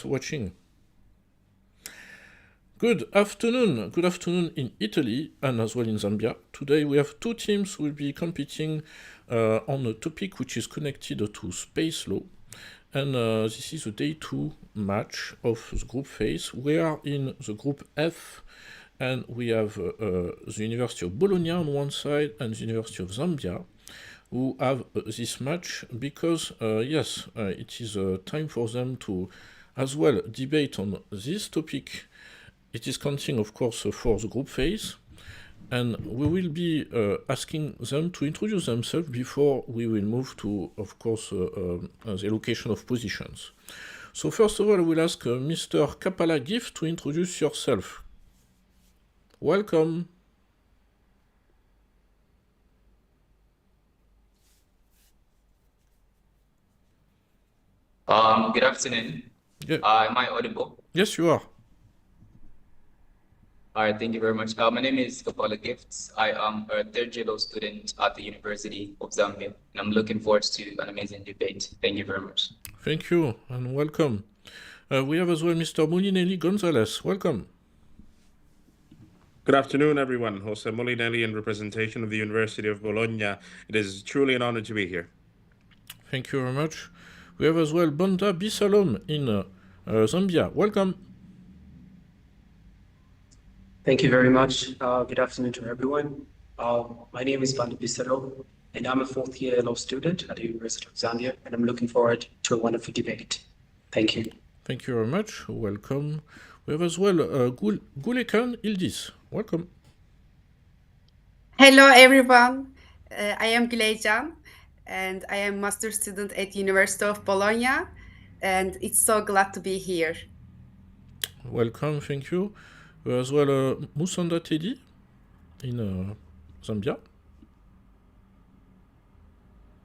audience watching. Good afternoon in Italy and as well in Zambia. Today we have two teams who will be competing on a topic which is connected to space law. And this is the day 2 match of the group phase. We are in the group F, and we have the University of Bologna on one side and the University of Zambia, who have this match because, it is time for them to as well debate on this topic. It is counting, of course, for the group phase, and we will be asking them to introduce themselves before we will move to, of course, the allocation of positions. So first of all, I will ask Mr. Kapala Gift to introduce yourself. Welcome. Good afternoon. Yeah. Am I audible? Yes, you are. All right, thank you very much. My name is Kapala Gifts. I am a third-year law student at the University of Zambia, and I'm looking forward to an amazing debate. Thank you very much. Thank you, and welcome. We have as well Mr. Molinelli Gonzalez. Welcome. Good afternoon, everyone. Jose Molinelli in representation of the University of Bologna. It is truly an honor to be here. Thank you very much. We have as well Bonda Bisalom in Zambia. Welcome. Thank you very much. Good afternoon to everyone. My name is Bandu Bisaro, and I'm a fourth-year law student at the University of Zambia, and I'm looking forward to a wonderful debate. Thank you. Thank you very much. Welcome. We have as well Gulekan Ildis. Welcome. Hello, everyone. I am Güleycan, and I am master student at University of Bologna, and it's so glad to be here. Welcome. Thank you. We have as well Musanda Teddy in Zambia.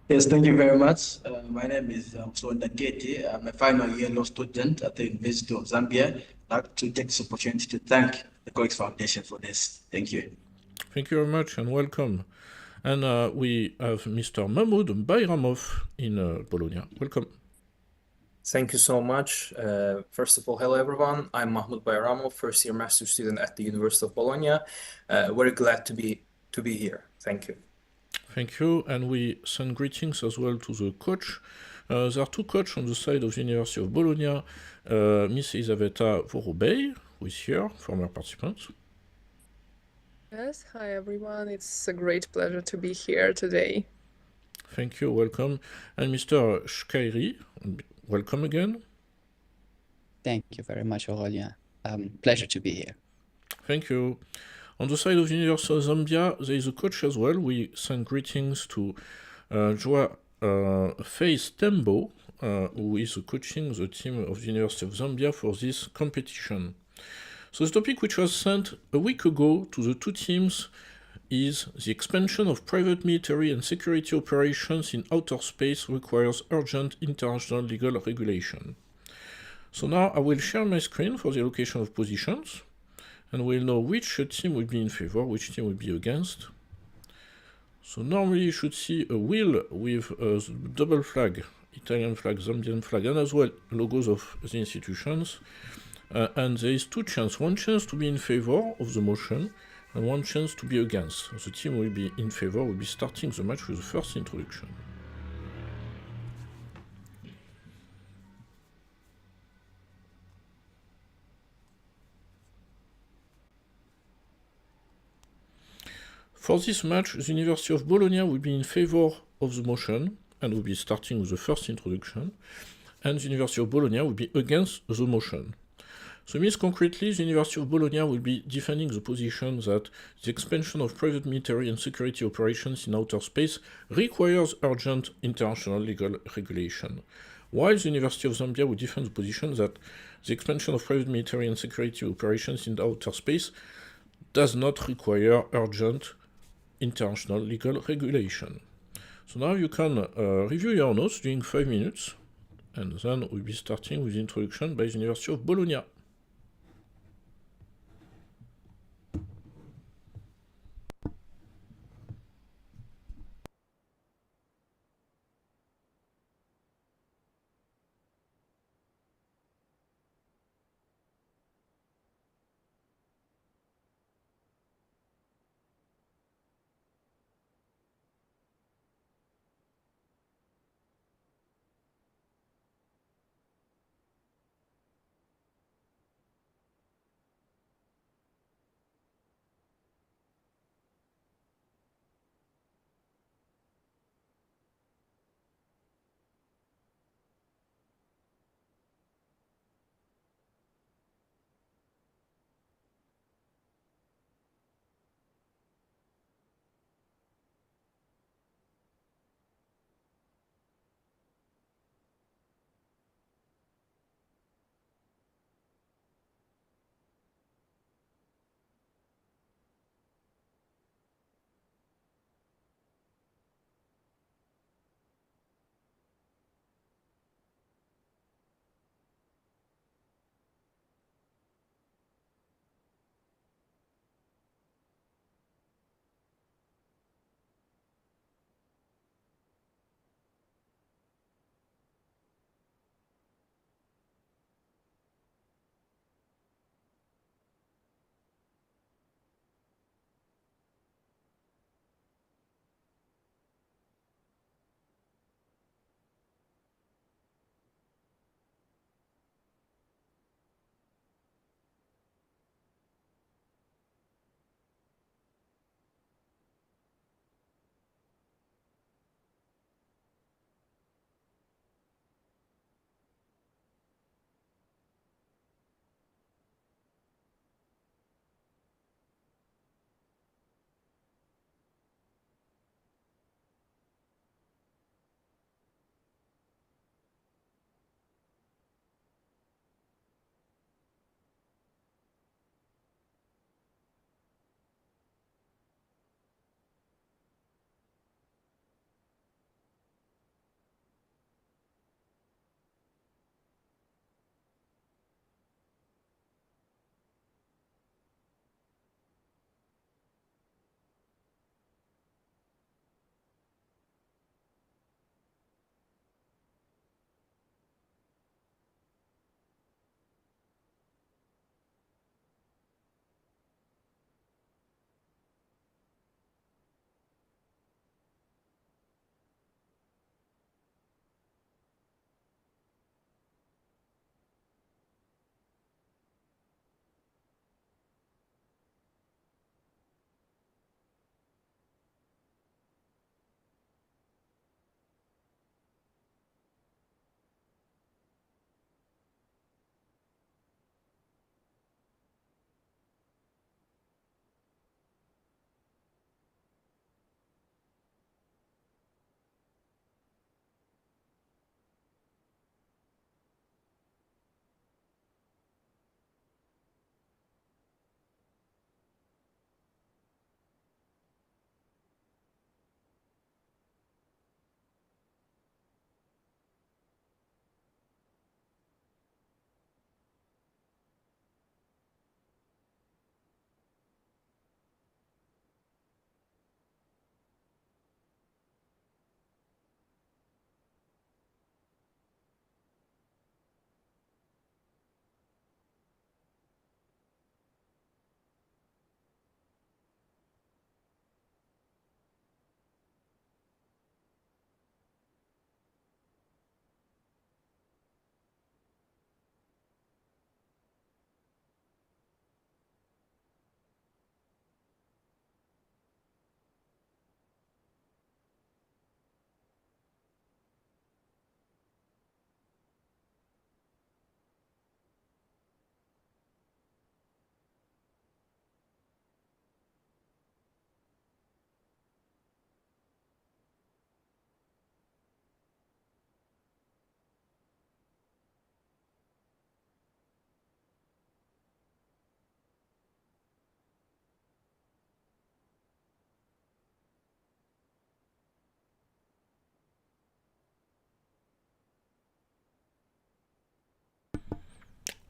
Yes, thank you very much. My name is Musonda Teddy. I'm a final year law student at the University of Zambia. I'd like to take this opportunity to thank the Codex Foundation for this. Thank you. Thank you very much and welcome. And we have Mr. Mahmoud Bayramov in Bologna. Welcome. Thank you so much. First of all, hello everyone. I'm Mahmoud Bayramov, first-year master student at the University of Bologna. Very glad to be here. Thank you. Thank you, and we send greetings as well to the coach. There are two coaches on the side of the University of Bologna, Miss Elisabetta Vorobey, who is here, former participant. Yes, hi everyone. It's a great pleasure to be here today. Thank you, welcome. And Mr. Shkairi, welcome again. Thank you very much, Aurelien. Pleasure to be here. Thank you. On the side of the University of Zambia, there is a coach as well. We send greetings to Joa Faith Tembo, who is coaching the team of the University of Zambia for this competition. So the topic which was sent a week ago to the two teams is the expansion of private military and security operations in outer space requires urgent international legal regulation. So now I will share my screen for the allocation of positions, and we'll know which team will be in favor, which team will be against. So normally you should see a wheel with the double flag, Italian flag, Zambian flag, and as well logos of the institutions. And there is two chances, one chance to be in favor of the motion, and one chance to be against. The team will be in favor, will be starting the match with the first introduction. For this match, the University of Bologna will be in favor of the motion, and will be starting with the first introduction, and the University of Bologna will be against the motion. So it means concretely, the University of Bologna will be defending the position that the expansion of private military and security operations in outer space requires urgent international legal regulation, while the University of Zambia will defend the position that the expansion of private military and security operations in outer space does not require urgent international legal regulation. So now you can review your notes during 5 minutes, and then we'll be starting with the introduction by the University of Bologna.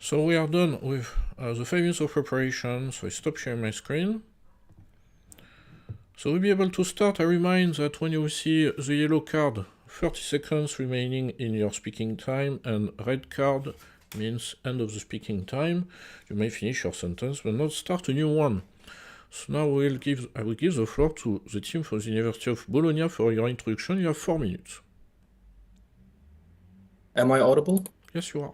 So we are done with the 5 minutes of preparation, so I stop sharing my screen. So we'll be able to start. I remind that when you see the yellow card, 30 seconds remaining in your speaking time, and red card means end of the speaking time. You may finish your sentence, but not start a new one. So now I will give the floor to the team from the University of Bologna for your introduction. You have 4 minutes. Am I audible? Yes, you are.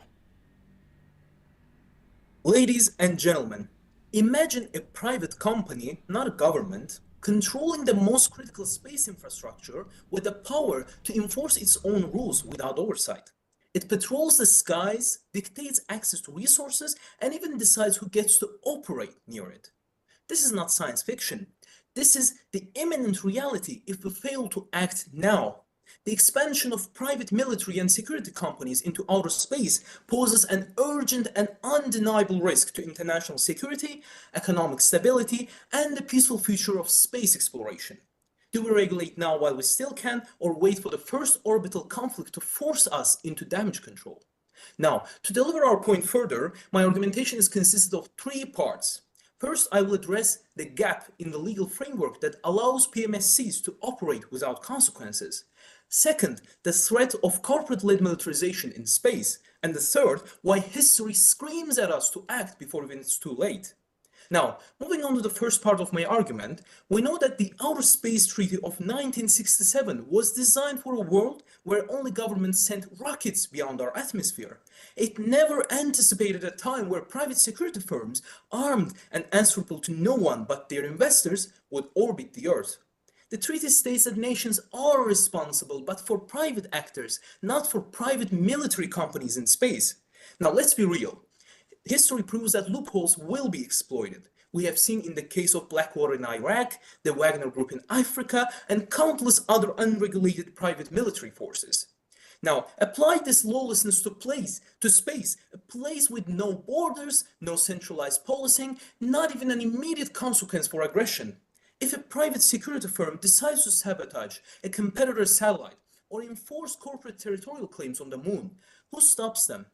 Ladies and gentlemen, imagine a private company, not a government, controlling the most critical space infrastructure with the power to enforce its own rules without oversight. It patrols the skies, dictates access to resources, and even decides who gets to operate near it. This is not science fiction. This is the imminent reality if we fail to act now. The expansion of private military and security companies into outer space poses an urgent and undeniable risk to international security, economic stability, and the peaceful future of space exploration. Do we regulate now while we still can, or wait for the first orbital conflict to force us into damage control? Now, to deliver our point further, my argumentation is consisted of 3 parts. First, I will address the gap in the legal framework that allows PMSCs to operate without consequences. Second, the threat of corporate-led militarization in space. And the third, why history screams at us to act before even it's too late. Now, moving on to the first part of my argument, we know that the Outer Space Treaty of 1967 was designed for a world where only governments sent rockets beyond our atmosphere. It never anticipated a time where private security firms, armed and answerable to no one but their investors, would orbit the Earth. The treaty states that nations are responsible, but for private actors, not for private military companies in space. Now, let's be real. History proves that loopholes will be exploited. We have seen in the case of Blackwater in Iraq, the Wagner Group in Africa, and countless other unregulated private military forces. Now, apply this lawlessness to space, a place with no borders, no centralized policing, not even an immediate consequence for aggression. If a private security firm decides to sabotage a competitor's satellite or enforce corporate territorial claims on the moon, who stops them?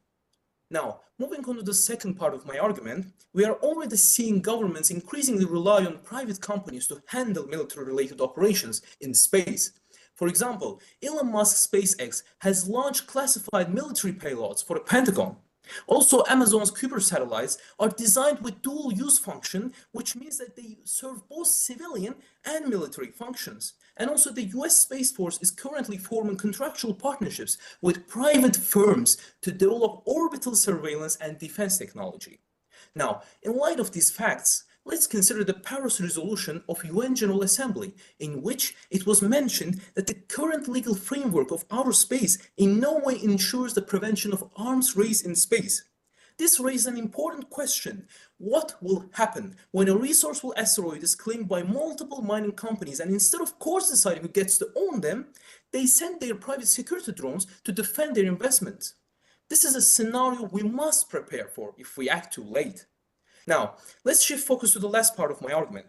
Now, moving on to the second part of my argument, we are already seeing governments increasingly rely on private companies to handle military-related operations in space. For example, Elon Musk's SpaceX has launched classified military payloads for the Pentagon. Also, Amazon's Kuiper satellites are designed with dual-use function, which means that they serve both civilian and military functions. And also, the US Space Force is currently forming contractual partnerships with private firms to develop orbital surveillance and defense technology. Now, in light of these facts, let's consider the Paris resolution of UN General Assembly, in which it was mentioned that the current legal framework of outer space in no way ensures the prevention of arms race in space. This raises an important question. What will happen when a resourceful asteroid is claimed by multiple mining companies, and instead of course deciding who gets to own them, they send their private security drones to defend their investments? This is a scenario we must prepare for if we act too late. Now, let's shift focus to the last part of my argument.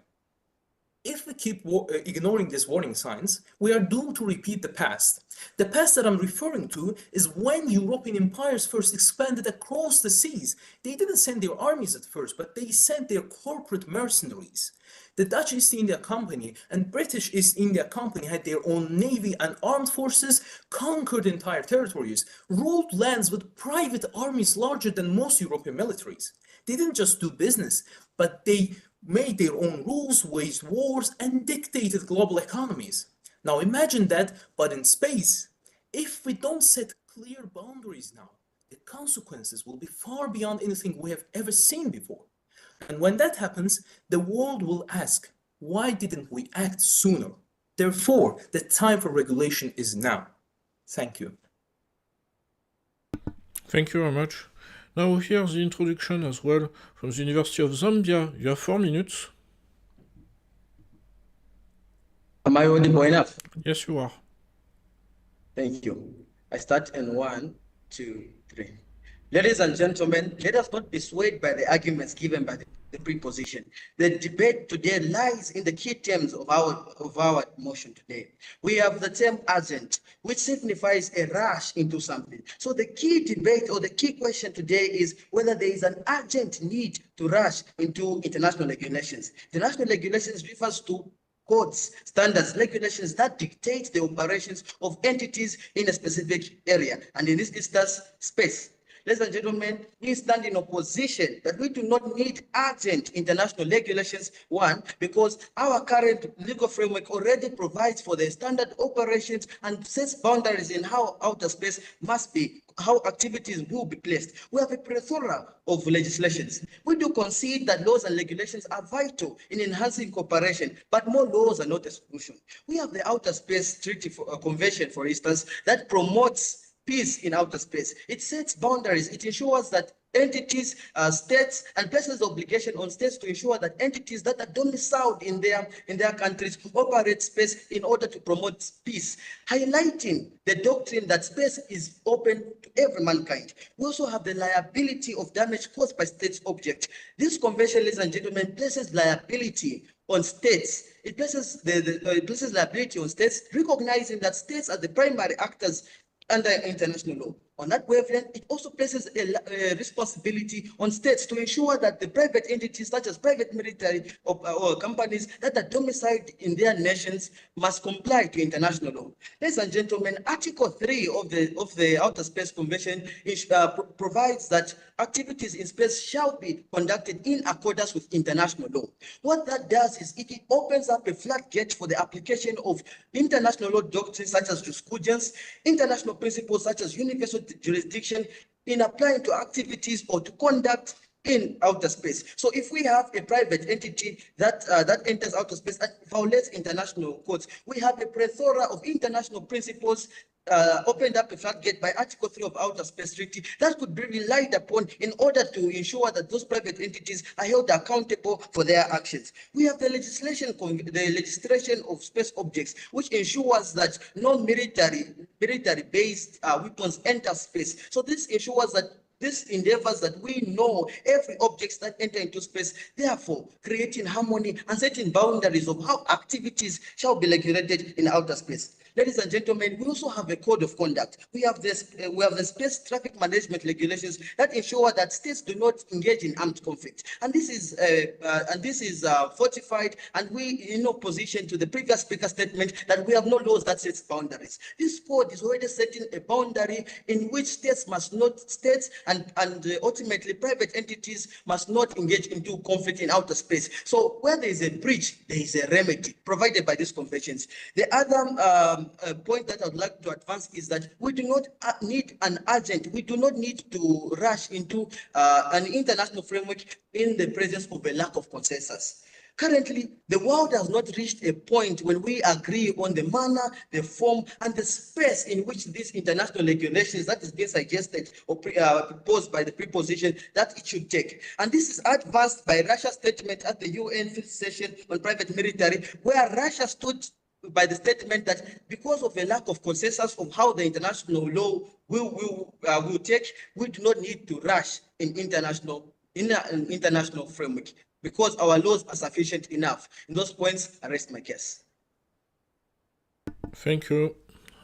If we keep ignoring these warning signs, we are doomed to repeat the past. The past that I'm referring to is when European empires first expanded across the seas. They didn't send their armies at first, but they sent their corporate mercenaries. The Dutch East India Company and British East India Company had their own navy and armed forces, conquered entire territories, ruled lands with private armies larger than most European militaries. They didn't just do business, but they made their own rules, waged wars, and dictated global economies. Now imagine that, but in space. If we don't set clear boundaries now, the consequences will be far beyond anything we have ever seen before. And when that happens, the world will ask, why didn't we act sooner? Therefore, the time for regulation is now. Thank you. Thank you very much. Now here's the introduction as well from the University of Zambia. You have 4 minutes. Am I audible enough? Yes, you are. Thank you. I start in 1, 2, 3. Ladies and gentlemen, let us not be swayed by the arguments given by the preposition. The debate today lies in the key terms of our motion today. We have the term urgent, which signifies a rush into something. So the key debate or the key question today is whether there is an urgent need to rush into international regulations. International regulations refers to codes, standards, regulations that dictate the operations of entities in a specific area, and in this instance, space. Ladies and gentlemen, we stand in opposition that we do not need urgent international regulations, one, because our current legal framework already provides for the standard operations and sets boundaries in how outer space must be, how activities will be placed. We have a plethora of legislations. We do concede that laws and regulations are vital in enhancing cooperation, but more laws are not a solution. We have the Outer Space Treaty Convention, for instance, that promotes peace in outer space. It sets boundaries. It ensures that entities, states, and places obligation on states to ensure that entities that are domiciled in their countries operate space in order to promote peace, highlighting the doctrine that space is open to every mankind. We also have the liability of damage caused by states' objects. This convention, ladies and gentlemen, places liability on states. It places liability on states, recognizing that states are the primary actors under international law. On that wavelength, it also places a responsibility on states to ensure that the private entities, such as private military or companies that are domiciled in their nations, must comply to international law. Ladies and gentlemen, Article 3 of the Outer Space Convention provides that activities in space shall be conducted in accordance with international law. What that does is it opens up a floodgate for the application of international law doctrines such as jurisprudence, international principles such as universal jurisdiction in applying to activities or to conduct in outer space. So if we have a private entity that enters outer space and violates international codes, we have a plethora of international principles opened up a floodgate by Article 3 of Outer Space Treaty that could be relied upon in order to ensure that those private entities are held accountable for their actions. We have the legislation of space objects, which ensures that no military-based weapons enter space. So this ensures that this endeavors that we know every objects that enter into space, therefore creating harmony and setting boundaries of how activities shall be regulated in outer space. Ladies and gentlemen, we also have a code of conduct. We have the space traffic management regulations that ensure that states do not engage in armed conflict. And this is fortified, and we in opposition to the previous speaker's statement that we have no laws that sets boundaries. This code is already setting a boundary in which states and ultimately private entities must not engage into conflict in outer space. So where there is a breach, there is a remedy provided by these conventions. The other point that I'd like to advance is that we do not need we do not need to rush into an international framework in the presence of a lack of consensus. Currently, the world has not reached a point when we agree on the manner, the form, and the space in which these international regulations that is being suggested or proposed by the preposition that it should take. And this is advanced by Russia's statement at the UN 5th session on private military, where Russia stood by the statement that because of a lack of consensus of how the international law will take, we do not need to rush in an international framework, because our laws are sufficient enough. In those points, I rest my case. Thank you.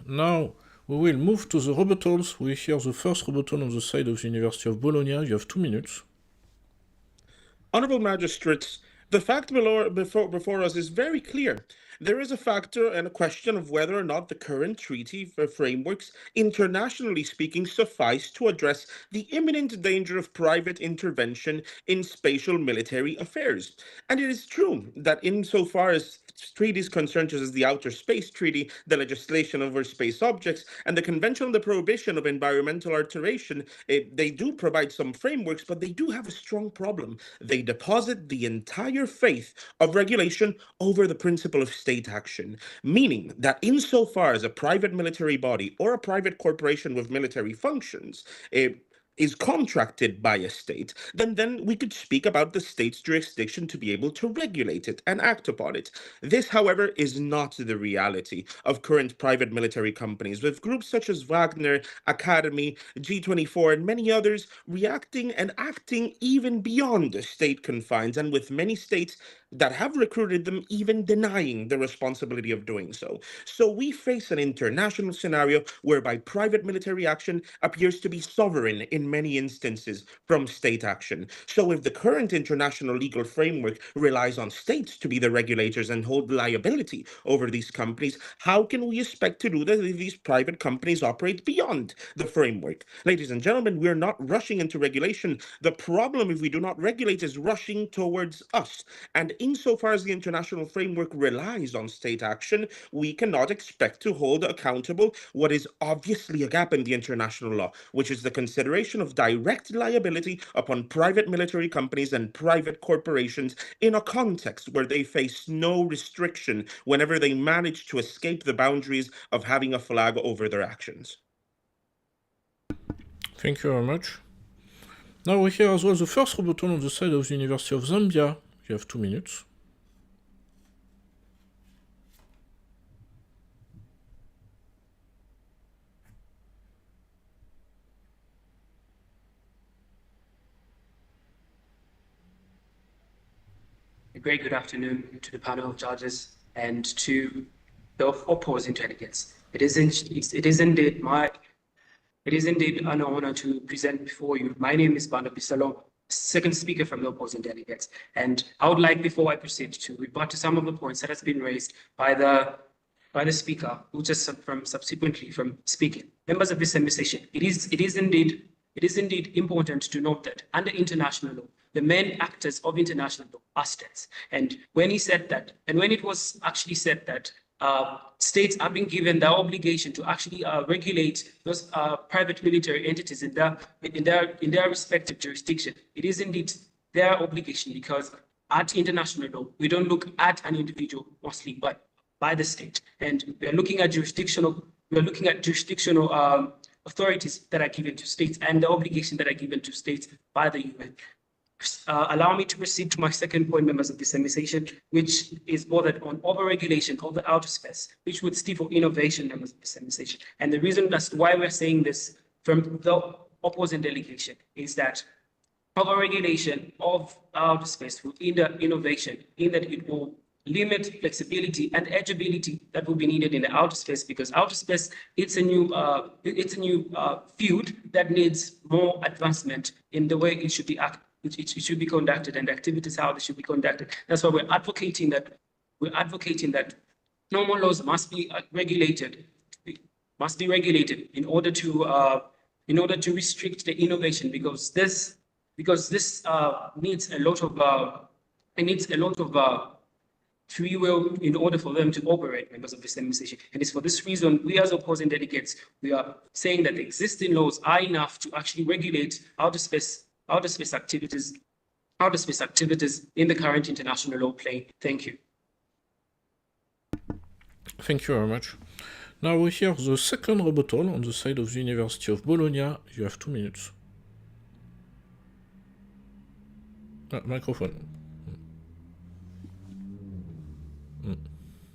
Now, we will move to the rebuttals. We hear the first rebuttal on the side of the University of Bologna. You have 2 minutes. Honorable Magistrates, the fact before us is very clear. There is a factor and a question of whether or not the current treaty frameworks, internationally speaking, suffice to address the imminent danger of private intervention in spatial military affairs. And it is true that insofar as treaties concerned, such as the Outer Space Treaty, the legislation over space objects, and the Convention on the Prohibition of Environmental Alteration, they do provide some frameworks, but they do have a strong problem. They deposit the entire faith of regulation over the principle of state action, meaning that insofar as a private military body or a private corporation with military functions is contracted by a state, then we could speak about the state's jurisdiction to be able to regulate it and act upon it. This, however, is not the reality of current private military companies, with groups such as Wagner, Academy, G24, and many others reacting and acting even beyond the state confines, and with many states that have recruited them even denying the responsibility of doing so. So we face an international scenario whereby private military action appears to be sovereign in many instances from state action. So if the current international legal framework relies on states to be the regulators and hold liability over these companies, how can we expect to do that if these private companies operate beyond the framework? Ladies and gentlemen, we're not rushing into regulation. The problem, if we do not regulate, is rushing towards us. And insofar as the international framework relies on state action, we cannot expect to hold accountable what is obviously a gap in the international law, which is the consideration of direct liability upon private military companies and private corporations in a context where they face no restriction whenever they manage to escape the boundaries of having a flag over their actions. Thank you very much. Now we hear as well the first rebuttal on the side of the University of Zambia. You have 2 minutes. A great good afternoon to the panel of judges and to the opposing delegates. It is indeed an honor to present before you. My name is Banda Bisalo, second speaker from the opposing delegates. And I would like, before I proceed, to rebut to some of the points that has been raised by the speaker who just subsequently from speaking. Members of this session, it is indeed important to note that under international law, the main actors of international law are states. And when he said that, and when it was actually said that states are being given the obligation to actually regulate those private military entities in their respective jurisdiction, it is indeed their obligation, because at international law, we don't look at an individual mostly, but by the state. And we are looking at jurisdictional authorities that are given to states and the obligation that are given to states by the UN. Allow me to proceed to my second point, members of this session, which is bordered on overregulation of the outer space, which would stifle innovation, members of this session. And the reason as to why we're saying this from the opposing delegation is that overregulation of outer space will hinder innovation, in that it will limit flexibility and edgeability that will be needed in the outer space, because outer space, it's a new field that needs more advancement in the way it should be it should be conducted, and activities how they should be conducted. That's why we're advocating that normal laws must be regulated in order to restrict the innovation, because this needs a lot of free will in order for them to operate, members of this administration. And it's for this reason we as opposing delegates, we are saying that the existing laws are enough to actually regulate outer space activities in the current international law plane. Thank you. Thank you very much. Now we hear the second rebuttal on the side of the University of Bologna. You have 2 minutes. Microphone.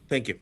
Thank you.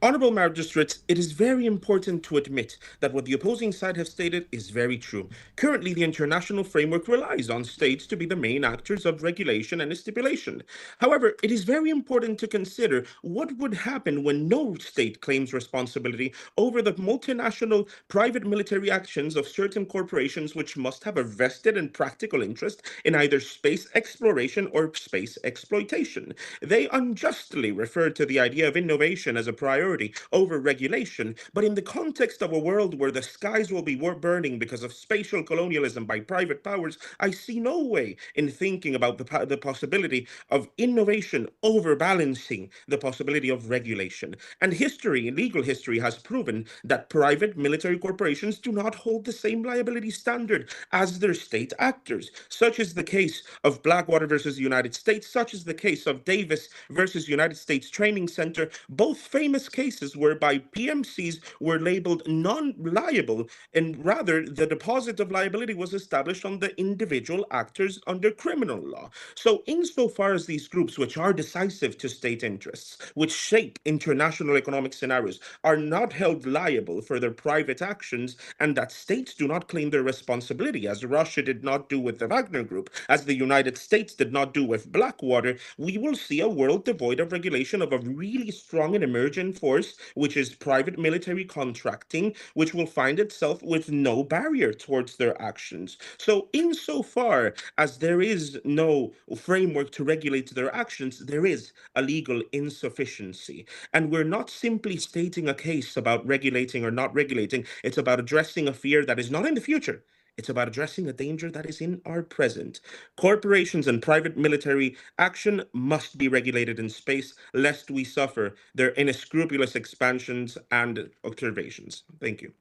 Honorable Magistrates, it is very important to admit that what the opposing side have stated is very true. Currently, the international framework relies on states to be the main actors of regulation and stipulation. However, it is very important to consider what would happen when no state claims responsibility over the multinational private military actions of certain corporations which must have a vested and practical interest in either space exploration or space exploitation. They unjustly referred to the idea of innovation as a priority over regulation, but in the context of a world where the skies will be burning because of spatial colonialism by private powers, I see no way in thinking about the possibility of innovation overbalancing the possibility of regulation. And legal history has proven that private military corporations do not hold the same liability standard as their state actors. Such is the case of Blackwater versus the United States, such is the case of Davis versus United States Training Center, both famous cases whereby PMCs were labeled non-liable, and rather the deposit of liability was established on the individual actors under criminal law. So insofar as these groups, which are decisive to state interests, which shape international economic scenarios, are not held liable for their private actions, and that states do not claim their responsibility, as Russia did not do with the Wagner Group, as the United States did not do with Blackwater, we will see a world devoid of regulation of a really strong and emerging force, which is private military contracting, which will find itself with no barrier towards their actions. So insofar as there is no framework to regulate their actions, there is a legal insufficiency. And we're not simply stating a case about regulating or not regulating, it's about addressing a fear that is not in the future. It's about addressing a danger that is in our present. Corporations and private military action must be regulated in space, lest we suffer their inescrupulous expansions and observations. Thank you.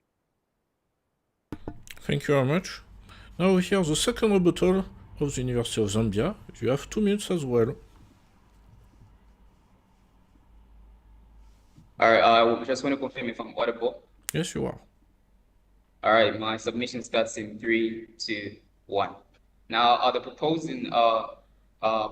Thank you very much. Now we hear the second rebuttal of the University of Zambia. You have 2 minutes as well. All right, I just want to confirm if I'm audible. Yes, you are. All right, my submission starts in 3, 2, 1. Now, the proposing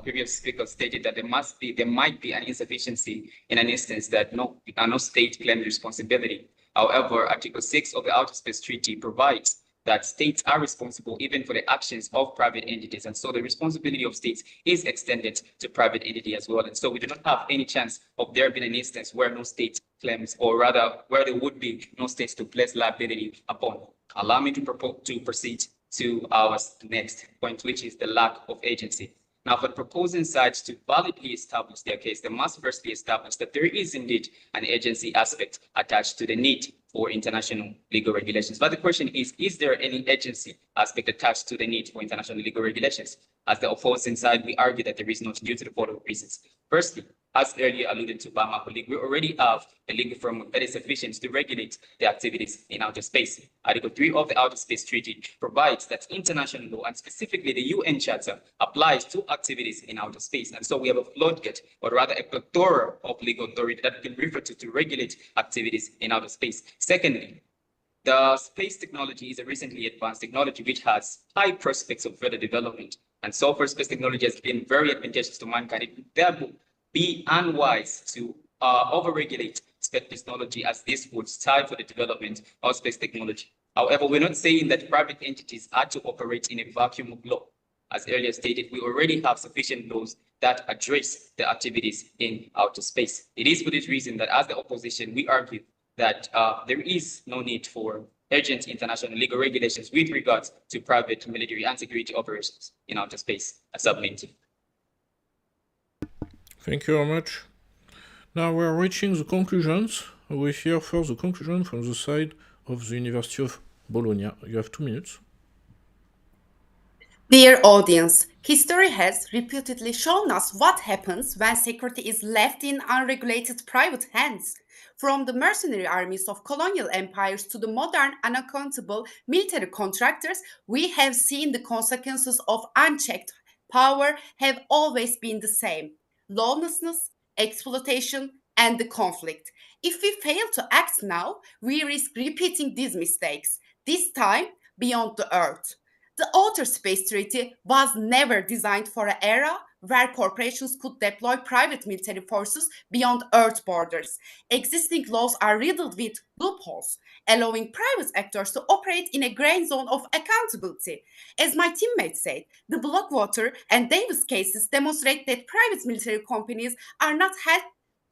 previous speaker stated that there might be an insufficiency in an instance that no state claims responsibility. However, Article 6 of the Outer Space Treaty provides that states are responsible even for the actions of private entities. And so the responsibility of states is extended to private entity as well. And so we do not have any chance of there being an instance where no state claims, or rather where there would be no states to place liability upon. Allow me to proceed to our next point, which is the lack of agency. Now, for the proposing sides to validly establish their case, they must firstly establish that there is indeed an agency aspect attached to the need for international legal regulations. But the question is there any agency aspect attached to the need for international legal regulations? As the opposing side, we argue that there is not, due to the following reasons. Firstly, as earlier alluded to by my colleague, we already have a legal framework that is sufficient to regulate the activities in outer space. Article 3 of the Outer Space Treaty provides that international law, and specifically the UN Charter, applies to activities in outer space. And so we have a floodgate, or rather a plethora of legal authority that can refer to regulate activities in outer space. Secondly, the space technology is a recently advanced technology which has high prospects of further development. And so far, space technology has been very advantageous to mankind. It would therefore be unwise to overregulate space technology, as this would stifle for the development of space technology. However, we're not saying that private entities are to operate in a vacuum of law. As earlier stated, we already have sufficient laws that address the activities in outer space. It is for this reason that as the opposition, we argue that there is no need for urgent international legal regulations with regards to private military and security operations in outer space. I submit. Thank you very much. Now we are reaching the conclusions. We hear first the conclusion from the side of the University of Bologna. You have 2 minutes. Dear audience, history has repeatedly shown us what happens when security is left in unregulated private hands. From the mercenary armies of colonial empires to the modern unaccountable military contractors, we have seen the consequences of unchecked power have always been the same: lawlessness, exploitation, and the conflict. If we fail to act now, we risk repeating these mistakes, this time beyond the Earth. The Outer Space Treaty was never designed for an era where corporations could deploy private military forces beyond Earth borders. Existing laws are riddled with loopholes, allowing private actors to operate in a gray zone of accountability. As my teammates said, the Blackwater and Davis cases demonstrate that private military companies are not held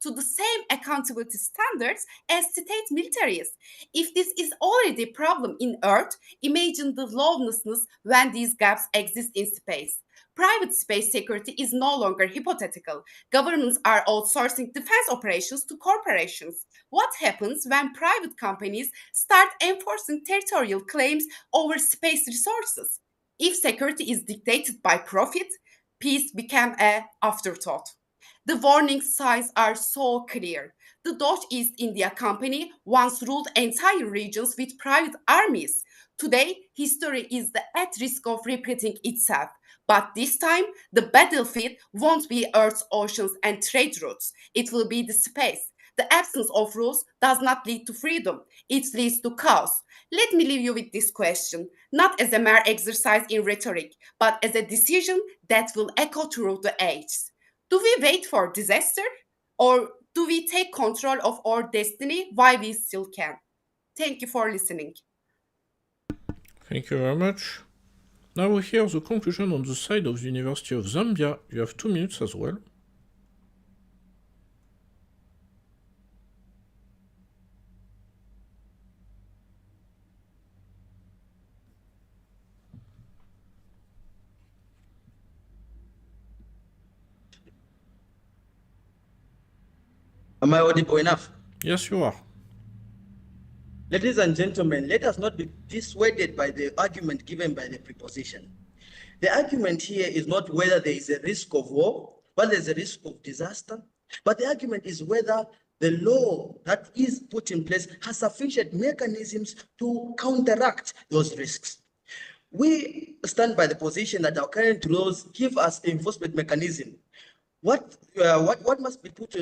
to the same accountability standards as state militaries. If this is already a problem in Earth, imagine the lawlessness when these gaps exist in space. Private space security is no longer hypothetical. Governments are outsourcing defense operations to corporations. What happens when private companies start enforcing territorial claims over space resources? If security is dictated by profit, peace becomes an afterthought. The warning signs are so clear. The Dutch East India Company once ruled entire regions with private armies. Today, history is at risk of repeating itself. But this time, the battlefield won't be Earth's oceans and trade routes. It will be the space. The absence of rules does not lead to freedom, it leads to chaos. Let me leave you with this question, not as a mere exercise in rhetoric, but as a decision that will echo through the ages. Do we wait for disaster, or do we take control of our destiny while we still can? Thank you for listening. Thank you very much. Now we hear the conclusion on the side of the University of Zambia. You have 2 minutes as well. Am I audible enough? Yes, you are. Ladies and gentlemen, let us not be dissuaded by the argument given by the preposition. The argument here is not whether there is a risk of war, whether there is a risk of disaster, but the argument is whether the law that is put in place has sufficient mechanisms to counteract those risks. We stand by the position that our current laws give us enforcement mechanism. What must be put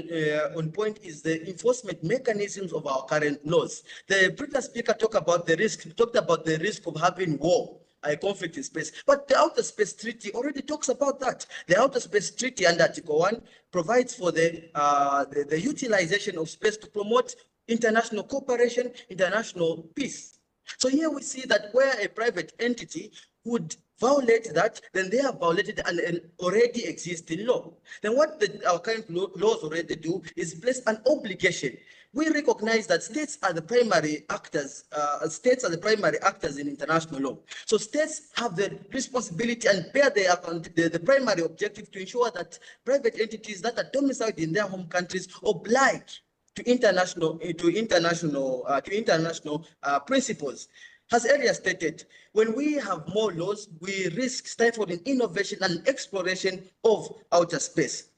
on point is the enforcement mechanisms of our current laws. The previous speaker talked about the risk of having war, a conflict in space. But the Outer Space Treaty already talks about that. The Outer Space Treaty under Article 1 provides for the utilization of space to promote international cooperation, international peace. So here we see that where a private entity would violate that, then they have violated an already existing law. Then what our current laws already do is place an obligation. We recognize that states are the primary actors. States are the primary actors in international law. So states have the responsibility and bear the primary objective to ensure that private entities that are domiciled in their home countries oblige to international principles. As earlier stated, when we have more laws, we risk stifling innovation and exploration of outer space.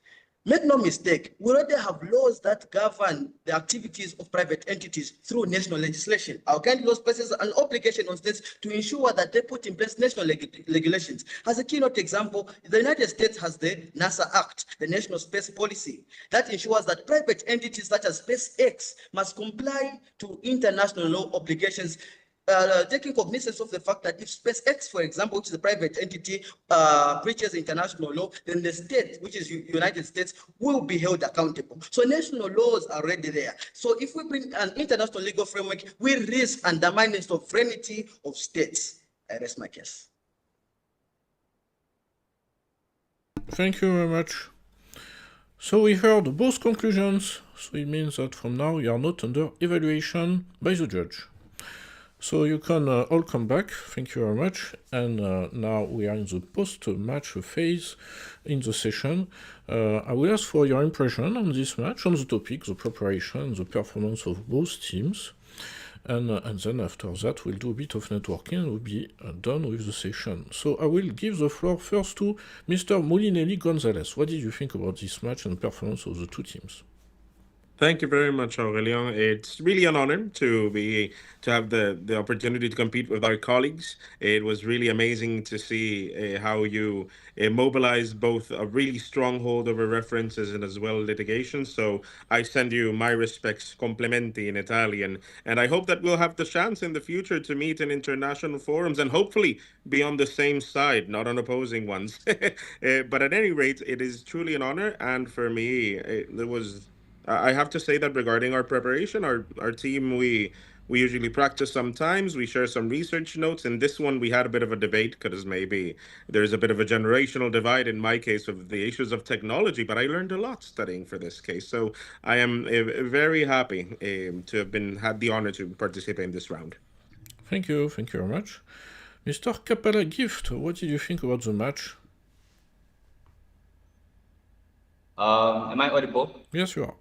Make no mistake, we already have laws that govern the activities of private entities through national legislation. Our current laws places an obligation on states to ensure that they put in place national regulations. As a keynote example, the United States has the NASA Act, the National Space Policy, that ensures that private entities such as SpaceX must comply to international law obligations, taking cognizance of the fact that if SpaceX, for example, which is a private entity, breaches international law, then the state, which is United States, will be held accountable. So national laws are already there. So if we bring an international legal framework, we risk undermining the sovereignty of states. I rest my case. Thank you very much. So we heard both conclusions, so it means that from now you are not under evaluation by the judge. So you can all come back, thank you very much, and now we are in the post-match phase in the session. I will ask for your impression on this match, on the topic, the preparation, the performance of both teams, and then after that we'll do a bit of networking and we'll be done with the session. So I will give the floor first to Mr. Molinelli Gonzalez. What did you think about this match and the performance of the two teams? Thank you very much, Aurélien. It's really an honor to have the opportunity to compete with our colleagues. It was really amazing to see how you mobilized both a really strong hold over references and as well litigation. So I send you my respects, complimenti in Italian, and I hope that we'll have the chance in the future to meet in international forums and hopefully be on the same side, not on opposing ones. But at any rate, it is truly an honor, and for me, I have to say that regarding our preparation, our team, we usually practice sometimes, we share some research notes. In this one, we had a bit of a debate because maybe there's a bit of a generational divide in my case of the issues of technology, but I learned a lot studying for this case. So I am very happy to have had the honor to participate in this round. Thank you very much. Mr. Capella Gift, what did you think about the match? Am I audible? Yes, you are.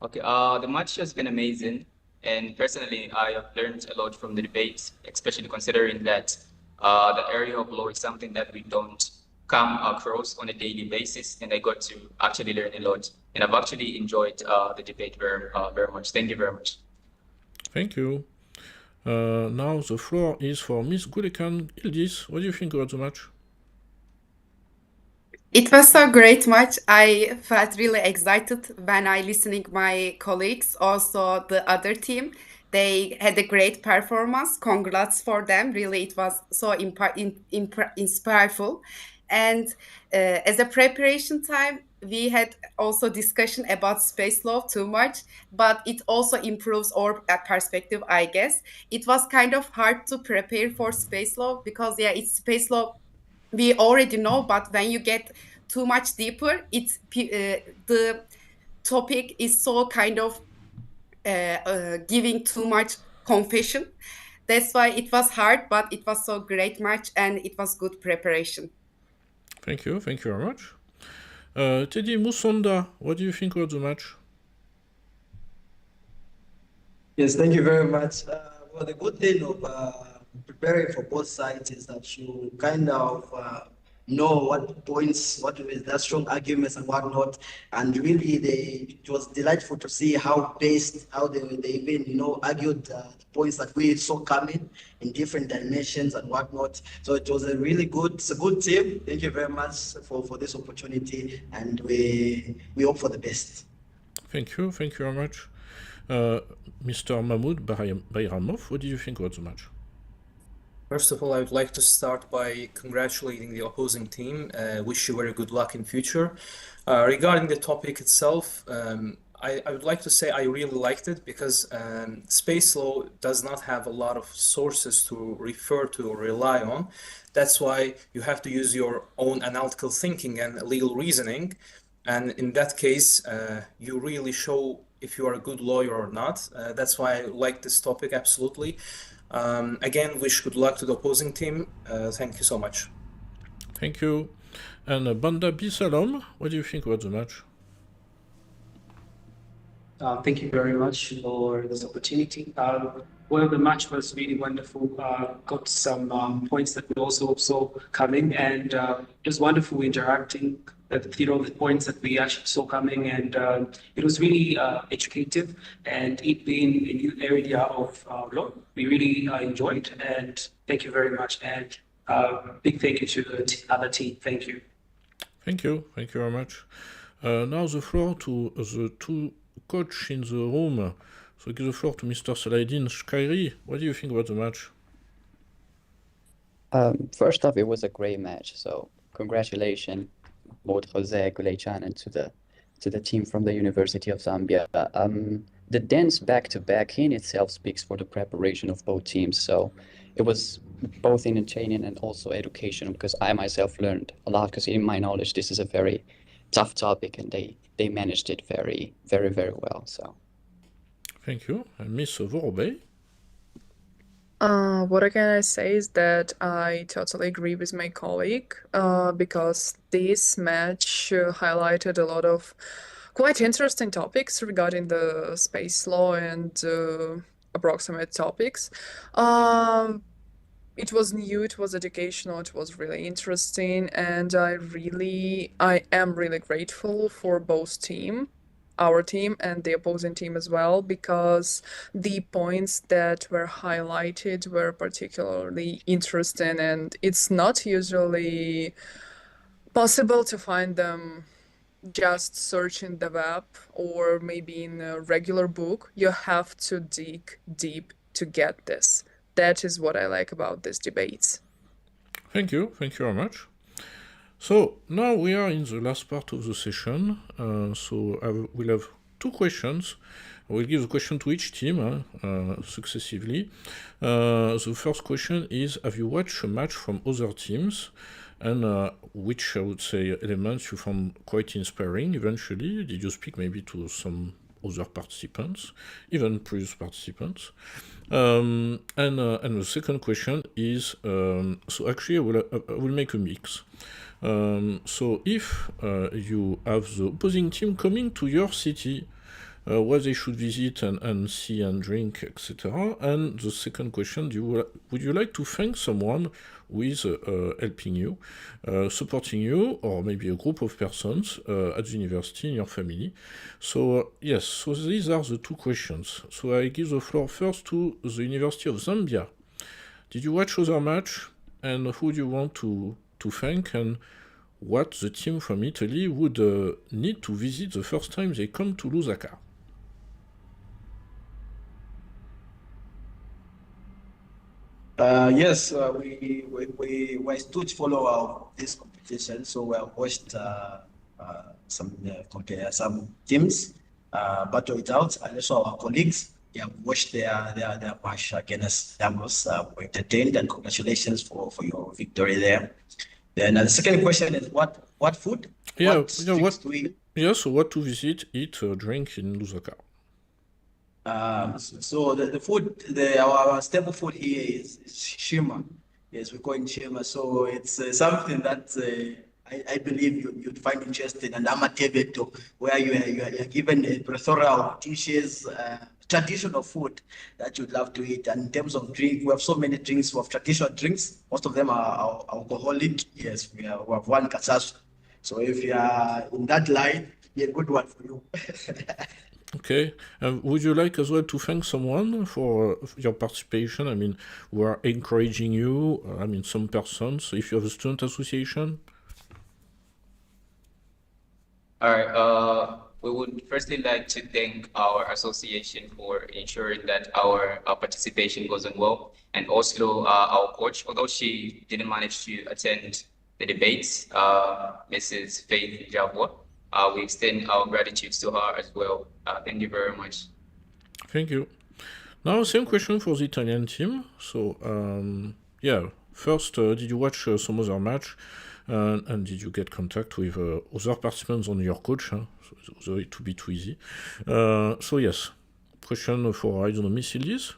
Okay, the match has been amazing, and personally, I have learned a lot from the debates, especially considering that the area of law is something that we don't come across on a daily basis, and I got to actually learn a lot, and I've actually enjoyed the debate very much. Thank you very much. Thank you. Now the floor is for Ms. Gulekan Ildis. What do you think about the match? It was so great match. I felt really excited when I listening my colleagues, also the other team. They had a great performance. Congrats for them. Really, it was so inspireful. And as a preparation time, we had also discussion about space law too much, but it also improves our perspective, I guess. It was kind of hard to prepare for space law because yeah, it's space law we already know, but when you get too much deeper, the topic is so kind of giving too much confession. That's why it was hard, but it was so great match and it was good preparation. Thank you very much. Teddy Musonda, what do you think about the match? Yes, thank you very much. Well, the good thing of preparing for both sides is that you kind of know what points, what is the strong arguments and whatnot. And really, it was delightful to see how they even, argued the points that we saw coming in different dimensions and whatnot. So it was it's a good team. Thank you very much for this opportunity. And we hope for the best. Thank you very much. Mr. Mahmoud Bayramov, what do you think about the match? First of all, I would like to start by congratulating the opposing team. Wish you very good luck in future. Regarding the topic itself, I would like to say I really liked it because space law does not have a lot of sources to refer to or rely on. That's why you have to use your own analytical thinking and legal reasoning. And in that case, you really show if you are a good lawyer or not. That's why I like this topic absolutely. Again, wish good luck to the opposing team. Thank you so much. Thank you. And Banda Bisalom, what do you think about the match? Thank you very much for this opportunity. Well, the match was really wonderful. Got some points that we also saw coming, and it was wonderful interacting all the points that we actually saw coming, and it was really educative. And it being a new area of law, we really enjoyed. And thank you very much. And big thank you to the other team. Thank you. Thank you very much. Now the floor to the two coach in the room. So give the floor to Mr. Saladin Shkairi. What do you think about the match? First off, it was a great match. So congratulations, both Jose Gulechan and to the team from the University of Zambia. The dance back-to-back in itself speaks for the preparation of both teams. So it was both entertaining and also educational because I myself learned a lot because in my knowledge, this is a very tough topic and they managed it very, very, very well. So. Thank you. And Miss Vorobey? What I can say is that I totally agree with my colleague because this match highlighted a lot of quite interesting topics regarding the space law and approximate topics. It was new, it was educational, it was really interesting, and I am really grateful for both team. Our team and the opposing team as well, because the points that were highlighted were particularly interesting, and it's not usually possible to find them just searching the web or maybe in a regular book. You have to dig deep to get this. That is what I like about these debates. Thank you very much. So now we are in the last part of the session. So we'll have two questions. I will give the question to each team successively. The first question is, have you watched a match from other teams? And which, I would say, elements you found quite inspiring eventually? Did you speak maybe to some other participants, even previous participants? And the second question is, so actually I will make a mix. So if you have the opposing team coming to your city, what they should visit and see and drink, etc. And the second question, would you like to thank someone who is helping you, supporting you, or maybe a group of persons at the university in your family? So yes, so these are the two questions. So I give the floor first to the University of Zambia. Did you watch other match, and who do you want to thank, and what the team from Italy would need to visit the first time they come to Lusaka. Yes, we still follow this competition, so we have watched some teams battle it out, and also our colleagues. Yeah, we watched their match against Lagos. We entertained, and congratulations for your victory there. Then the second question is what food? Yeah, What yeah, drinks do we? yeah, so what to visit, eat, drink in Lusaka. So the food, our staple food here is shima. Yes, we call it shima. So it's something that I believe you'd find interesting, and amatebeto, where you are given a plethora of dishes, traditional food that you'd love to eat. And in terms of drink, we have so many drinks. We have traditional drinks. Most of them are alcoholic. Yes, we have one kasasu. So if you are in that line, be a good one for you. Okay. Would you like as well to thank someone for your participation? I mean, who are encouraging you? I mean, some persons, if you have a student association? All right. We would firstly like to thank our association for ensuring that our participation goes on well, and also our coach, although she didn't manage to attend the debates, Mrs. Faith Jabwa. We extend our gratitude to her as well. Thank you very much. Thank you. Now, same question for the Italian team. So, yeah, first, did you watch some other match? And did you get contact with other participants on your coach? So it to be too easy. So, yes, question for, I don't know, Miss Ildiz?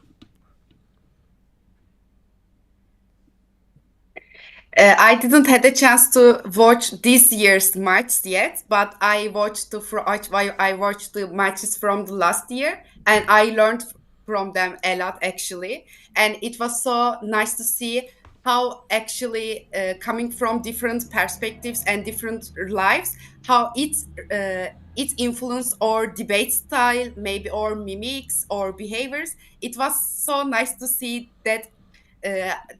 I didn't had a chance to watch this year's match yet, but I watched the matches from the last year, and I learned from them a lot actually. And it was so nice to see how actually coming from different perspectives and different lives, how it influenced our debate style, maybe or mimics or behaviors. It was so nice to see that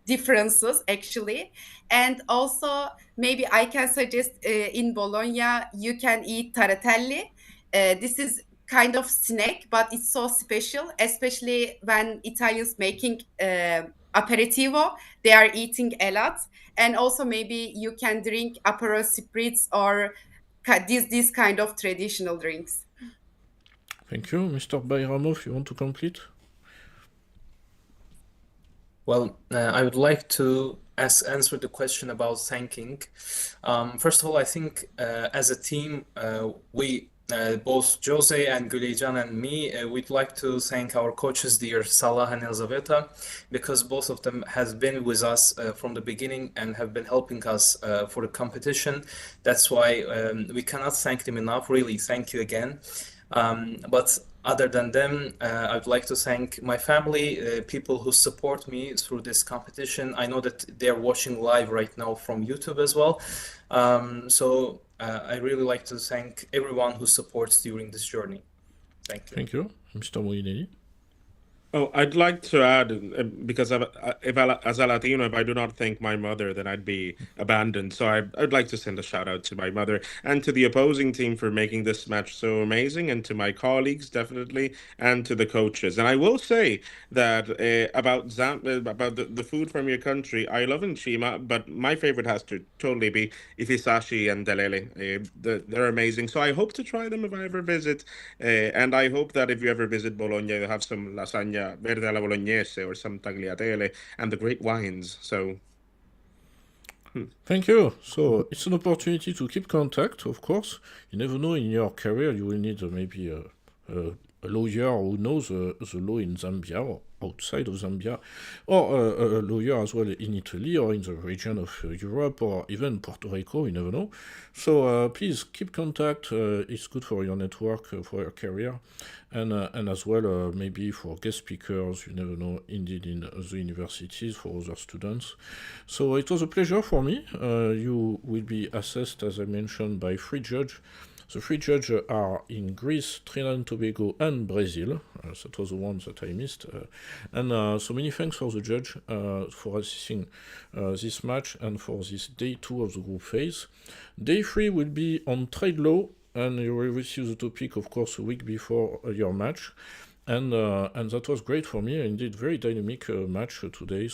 differences actually. And also maybe I can suggest in Bologna you can eat taratelli. This is kind of snack, but it's so special, especially when Italians making aperitivo. They are eating a lot. And also maybe you can drink Aperol spritz or these kind of traditional drinks. Thank you. Mr. Bayramov, you want to complete? Well, I would like to answer the question about thanking. First of all, I think as a team, we both Jose and Gulejan and me, we'd like to thank our coaches, dear Salah and Elizaveta, because both of them has been with us from the beginning and have been helping us for the competition. That's why we cannot thank them enough. Really, thank you again. But other than them, I'd like to thank my family, people who support me through this competition. I know that they're watching live right now from YouTube as well. So I really like to thank everyone who supports during this journey. Thank you. Thank you. Mr. Moinelli? Oh, I'd like to add, because as a Latino, if I do not thank my mother, then I'd be abandoned. So I'd like to send a shout out to my mother and to the opposing team for making this match so amazing, and to my colleagues, definitely, and to the coaches. And I will say that about the food from your country, I love Nshima, but my favorite has to totally be Ifisashi and Delele. They're amazing. So I hope to try them if I ever visit. And I hope that if you ever visit Bologna, you have some lasagna verde alla bolognese or some tagliatelle and the great wines. So Thank you. So it's an opportunity to keep contact, of course. You never know, in your career you will need maybe a lawyer who knows the law in Zambia or outside of Zambia, or a lawyer as well in Italy or in the region of Europe or even Puerto Rico, you never know. So please keep contact. It's good for your network, for your career, and as well maybe for guest speakers, you never know, indeed in the universities, for other students. So it was a pleasure for me. You will be assessed, as I mentioned, by 3 judges The three judges are in Greece, Trinidad and Tobago, and Brazil. That was the one that I missed. So many thanks for the judge for assisting this match and for this day 2 of the group phase. Day 3 will be on trade law, and you will receive the topic, of course, a week before your match. And that was great for me. Indeed, very dynamic match today.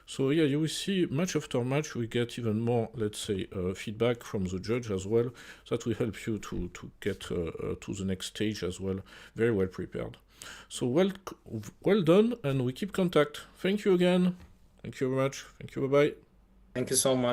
So yeah, you will see match after match we get even more, let's say, feedback from the judge as well. That will help you to get to the next stage as well, very well prepared. So well done, and we keep contact. Thank you again. Thank you very much. Thank you. Bye bye. Thank you so much.